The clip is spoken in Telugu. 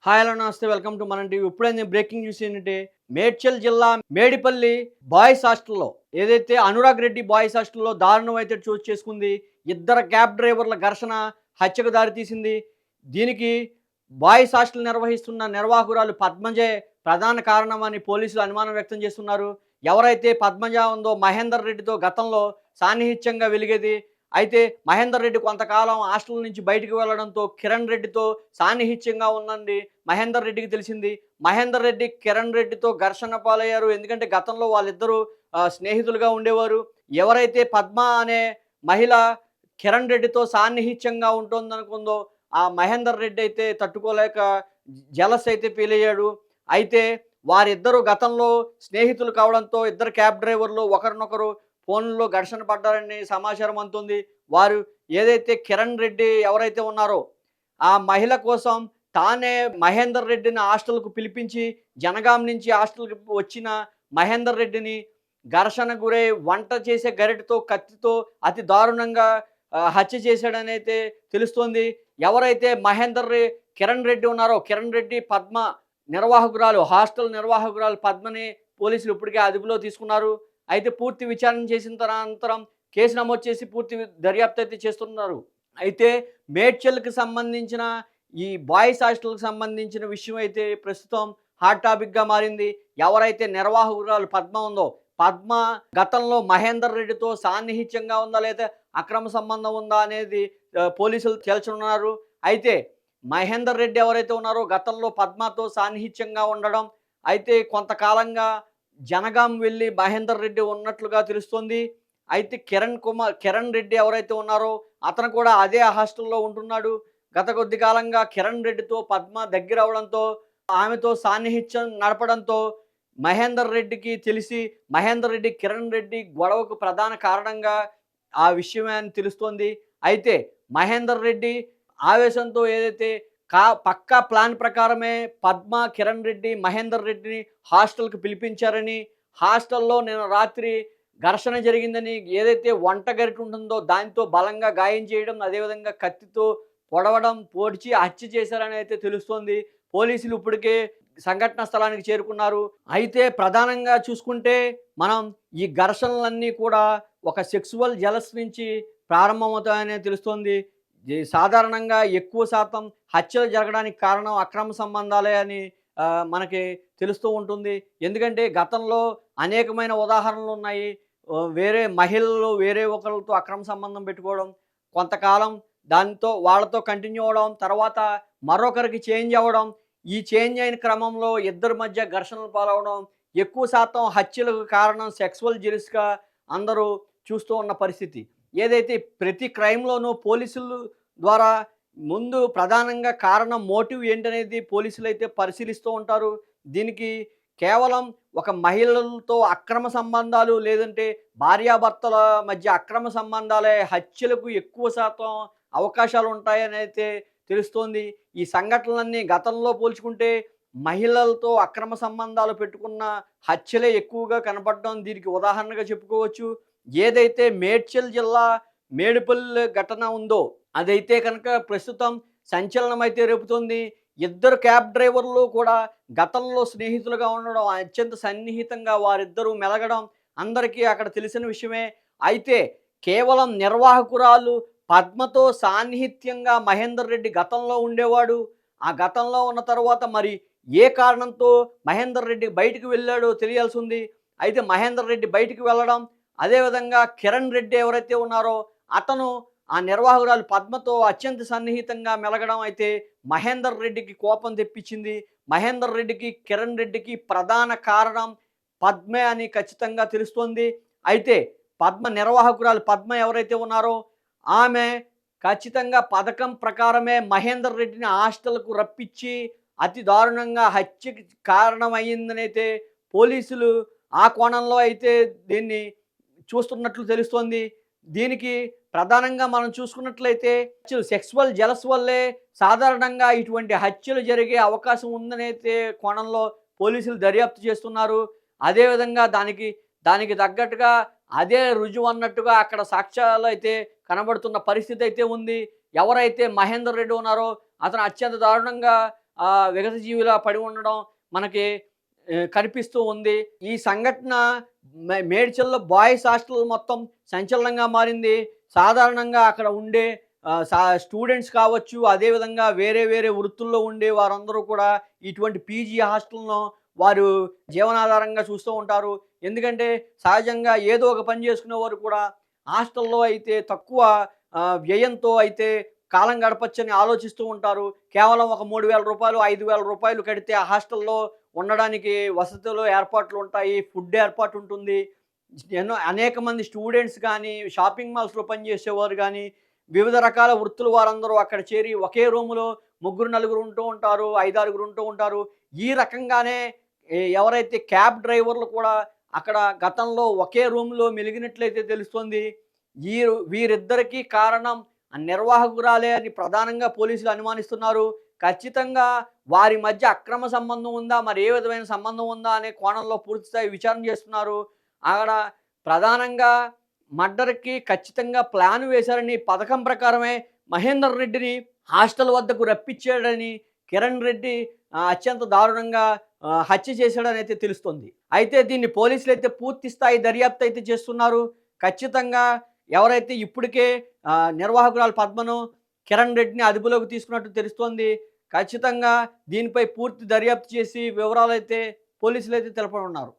హాయ్ హలో నమస్తే వెల్కమ్ టు మనం టీవీ. ఇప్పుడే నేను బ్రేకింగ్ న్యూస్ ఏంటంటే మేడ్చల్ జిల్లా మేడిపల్లి బాయ్స్ హాస్టల్లో ఏదైతే అనురాగ్ రెడ్డి బాయ్స్ హాస్టల్లో దారుణం అయితే చోటు చేసుకుంది. ఇద్దరు క్యాబ్ డ్రైవర్ల ఘర్షణ హత్యకు దారితీసింది. దీనికి బాయ్స్ హాస్టల్ నిర్వహిస్తున్న నిర్వాహకురాలు పద్మజే ప్రధాన కారణమని పోలీసులు అనుమానం వ్యక్తం చేస్తున్నారు. ఎవరైతే పద్మజ ఉందో మహేందర్ రెడ్డితో గతంలో సాన్నిహిత్యంగా వెలిగేది. అయితే మహేందర్ రెడ్డి కొంతకాలం హాస్టల్ నుంచి బయటికి వెళ్ళడంతో కిరణ్ రెడ్డితో సాన్నిహిత్యంగా ఉందండి మహేందర్ రెడ్డికి తెలిసింది. మహేందర్ రెడ్డి కిరణ్ రెడ్డితో ఘర్షణ పాలయ్యారు. ఎందుకంటే గతంలో వాళ్ళిద్దరూ స్నేహితులుగా ఉండేవారు. ఎవరైతే పద్మ అనే మహిళ కిరణ్ రెడ్డితో సాన్నిహిత్యంగా ఉంటుందనుకుందో ఆ మహేందర్ రెడ్డి అయితే తట్టుకోలేక జలస్ అయితే ఫీల్ అయ్యాడు. అయితే వారిద్దరూ గతంలో స్నేహితులు కావడంతో ఇద్దరు క్యాబ్ డ్రైవర్లు ఒకరినొకరు ఫోన్‌లో ఘర్షణ పడ్డారని సమాచారం అందుతుంది. వారు ఏదైతే కిరణ్ రెడ్డి ఎవరైతే ఉన్నారో ఆ మహిళ కోసం తానే మహేందర్ రెడ్డిని హాస్టల్‌కు పిలిపించి జనగాం నుంచి హాస్టల్‌కి వచ్చిన మహేందర్ రెడ్డిని ఘర్షణకు గురై వంట చేసే గరిటెతో, కత్తితో అతి దారుణంగా హత్య చేశాడనైతే తెలుస్తోంది. ఎవరైతే కిరణ్ రెడ్డి ఉన్నారో కిరణ్ రెడ్డి పద్మ నిర్వాహకురాలు హాస్టల్ నిర్వాహకురాలు పద్మని పోలీసులు ఇప్పటికే అదుపులో తీసుకున్నారు. అయితే పూర్తి విచారణ చేసిన అనంతరం కేసు నమోదు చేసి పూర్తి దర్యాప్తు అయితే చేస్తున్నారు. అయితే మేడ్చల్‌కి సంబంధించిన ఈ బాయ్స్ హాస్టల్‌కి సంబంధించిన విషయం అయితే ప్రస్తుతం హాట్ టాపిక్‌గా మారింది. ఎవరైతే నిర్వాహకురాలు పద్మ ఉందో, పద్మ గతంలో మహేందర్ రెడ్డితో సాన్నిహిత్యంగా ఉందా లేదా అక్రమ సంబంధం ఉందా అనేది పోలీసులు తేల్చనున్నారు. అయితే మహేందర్ రెడ్డి ఎవరైతే ఉన్నారో గతంలో పద్మతో సాన్నిహిత్యంగా ఉండడం, అయితే కొంతకాలంగా జనగాం వెళ్ళి మహేందర్ రెడ్డి ఉన్నట్లుగా తెలుస్తోంది. అయితే కిరణ్ రెడ్డి ఎవరైతే ఉన్నారో అతను కూడా అదే హాస్టల్‌లో ఉంటున్నాడు. గత కొద్ది కాలంగా కిరణ్ రెడ్డితో పద్మ దగ్గరవ్వడంతో, ఆమెతో సాన్నిహిత్యం నడపడంతో మహేందర్ రెడ్డికి తెలిసి మహేందర్ రెడ్డి, కిరణ్ రెడ్డి గొడవకు ప్రధాన కారణంగా ఆ విషయమే అని తెలుస్తోంది. అయితే మహేందర్ రెడ్డి ఆవేశంతో ఏదైతే పక్కా ప్లాన్ ప్రకారమే పద్మ, కిరణ్ రెడ్డి, మహేందర్ రెడ్డిని హాస్టల్‌కి పిలిపించారని, హాస్టల్‌లో నిన్న రాత్రి ఘర్షణ జరిగిందని ఏదైతే వంట గరిటె ఉంటుందో దానితో బలంగా గాయం చేయడం, అదేవిధంగా కత్తితో పొడవడం, పొడిచి హత్య చేశారని అయితే తెలుస్తోంది. పోలీసులు ఇప్పటికే సంఘటనా స్థలానికి చేరుకున్నారు. అయితే ప్రధానంగా చూసుకుంటే మనం ఈ ఘర్షణలన్నీ కూడా ఒక సెక్సువల్ జెలస్ నుంచి ప్రారంభమవుతాయనే తెలుస్తోంది. సాధారణంగా ఎక్కువ శాతం హత్యలు జరగడానికి కారణం అక్రమ సంబంధాలే అని మనకి తెలుస్తూ ఉంటుంది. ఎందుకంటే గతంలో అనేకమైన ఉదాహరణలున్నాయి. వేరే మహిళలు వేరే ఒకళ్ళతో అక్రమ సంబంధం పెట్టుకోవడం, కొంతకాలం వాళ్ళతో కంటిన్యూ అవ్వడం, తర్వాత మరొకరికి చేంజ్ అవ్వడం. ఈ చేంజ్ అయిన క్రమంలో ఇద్దరి మధ్య ఘర్షణలు పాలవడం, ఎక్కువ శాతం హత్యలకు కారణం సెక్సువల్ జెలస్‌గా అందరూ చూస్తూ ఉన్న పరిస్థితి. ఏదైతే ప్రతి క్రైమ్‌లోనూ పోలీసులు ద్వారా ముందు ప్రధానంగా కారణం మోటివ్ ఏంటనేది పోలీసులైతే పరిశీలిస్తూ ఉంటారు. దీనికి కేవలం ఒక మహిళలతో అక్రమ సంబంధాలు లేదంటే భార్యాభర్తల మధ్య అక్రమ సంబంధాలే హత్యలకు ఎక్కువ శాతం అవకాశాలు ఉంటాయనైతే తెలుస్తోంది. ఈ సంఘటనలన్నీ గతంలో పోల్చుకుంటే మహిళలతో అక్రమ సంబంధాలు పెట్టుకున్న హత్యలే ఎక్కువగా కనపడడం దీనికి ఉదాహరణగా చెప్పుకోవచ్చు. ఏదైతే మేడ్చల్ జిల్లా మేడిపల్లి ఘటన ఉందో అదైతే కనుక ప్రస్తుతం సంచలనమైతే రేపుతోంది. ఇద్దరు క్యాబ్ డ్రైవర్లు కూడా గతంలో స్నేహితులుగా ఉండడం, అత్యంత సన్నిహితంగా వారిద్దరూ మెలగడం అందరికీ అక్కడ తెలిసిన విషయమే. అయితే కేవలం నిర్వాహకురాలు పద్మతో సాన్నిహిత్యంగా మహేందర్ రెడ్డి గతంలో ఉండేవాడు. ఆ గతంలో ఉన్న తర్వాత మరి ఏ కారణంతో మహేందర్ రెడ్డి బయటికి వెళ్ళాడో తెలియాల్సి ఉంది. అయితే మహేందర్ రెడ్డి బయటికి వెళ్ళడం, అదేవిధంగా కిరణ్ రెడ్డి ఎవరైతే ఉన్నారో అతను ఆ నిర్వాహకురాలు పద్మతో అత్యంత సన్నిహితంగా మెలగడం అయితే మహేందర్ రెడ్డికి కోపం తెప్పించింది. మహేందర్ రెడ్డికి, కిరణ్ రెడ్డికి ప్రధాన కారణం పద్మే అని ఖచ్చితంగా తెలుస్తోంది. అయితే నిర్వాహకురాలు పద్మ ఎవరైతే ఉన్నారో ఆమె ఖచ్చితంగా పథకం ప్రకారమే మహేందర్ రెడ్డిని హాస్టల్‌కు రప్పించి అతి దారుణంగా హత్యకి కారణమయ్యిందనైతే పోలీసులు ఆ కోణంలో అయితే దీన్ని చూస్తున్నట్లు తెలుస్తోంది. దీనికి ప్రధానంగా మనం చూసుకున్నట్లయితే సెక్సువల్ జెలస్ వల్లే సాధారణంగా ఇటువంటి హత్యలు జరిగే అవకాశం ఉందనైతే కోణంలో పోలీసులు దర్యాప్తు చేస్తున్నారు. అదేవిధంగా దానికి తగ్గట్టుగా అదే రుజువు అన్నట్టుగా అక్కడ సాక్ష్యాలైతే కనబడుతున్న పరిస్థితి అయితే ఉంది. ఎవరైతే మహేందర్ రెడ్డి ఉన్నారో అతను అత్యంత దారుణంగా విగతజీవిలా పడి ఉండడం మనకి కనిపిస్తూ ఉంది. ఈ సంఘటన మేడ్చల్‌లో బాయ్స్ హాస్టల్ మొత్తం సంచలనంగా మారింది. సాధారణంగా అక్కడ ఉండే స్టూడెంట్స్ కావచ్చు, అదేవిధంగా వేరే వేరే వృత్తుల్లో ఉండే వారందరూ కూడా ఇటువంటి పీజీ హాస్టల్‌ను వారు జీవనాధారంగా చూస్తూ ఉంటారు. ఎందుకంటే సహజంగా ఏదో ఒక పని చేసుకునేవారు కూడా హాస్టల్‌లో అయితే తక్కువ వ్యయంతో అయితే కాలం గడపొచ్చని ఆలోచిస్తూ ఉంటారు. కేవలం ఒక రూ. 3000, రూ. 5000 కడితే ఆ హాస్టల్‌లో ఉండడానికి వసతులు, ఏర్పాట్లు ఉంటాయి. ఫుడ్ ఏర్పాటు ఉంటుంది. అనేక మంది స్టూడెంట్స్ గానీ, షాపింగ్ మాల్స్‌లో పనిచేసేవారు గానీ, వివిధ రకాల వృత్తుల వారందరూ అక్కడ చేరి ఒకే రూమ్‌లో ముగ్గురు, నలుగురు ఉంటూ ఉంటారు. 5, 6 ఉంటూ ఉంటారు. ఈ రకంగానే ఎవరైతే క్యాబ్ డ్రైవర్లు కూడా అక్కడ గతంలో ఒకే రూమ్‌లో మెలిగినట్లయితే తెలుస్తోంది. వీరిద్దరికీ కారణం నిర్వాహకురాలే అని ప్రధానంగా పోలీసులు అనుమానిస్తున్నారు. ఖచ్చితంగా వారి మధ్య అక్రమ సంబంధం ఉందా? మరి ఏ విధమైన సంబంధం ఉందా? అనే కోణంలో పూర్తిస్థాయి విచారణ చేస్తున్నారు. ఆడ ప్రధానంగా మర్డర్‌కి ఖచ్చితంగా ప్లాన్ వేశారని పథకం ప్రకారమే మహేందర్ రెడ్డిని హాస్టల్ వద్దకు రప్పించాడని కిరణ్ రెడ్డి అత్యంత దారుణంగా హత్య చేశాడనైతే తెలుస్తుంది. అయితే దీన్ని పోలీసులైతే పూర్తి స్థాయి దర్యాప్తు అయితే చేస్తున్నారు. ఖచ్చితంగా ఎవరైతే ఇప్పటికే నిర్వాహకురాలు పద్మను, కిరణ్ రెడ్డిని అదుపులోకి తీసుకున్నట్టు తెలుస్తోంది. ఖచ్చితంగా దీనిపై పూర్తి దర్యాప్తు చేసి వివరాలైతే పోలీసులైతే తెలపనున్నారు.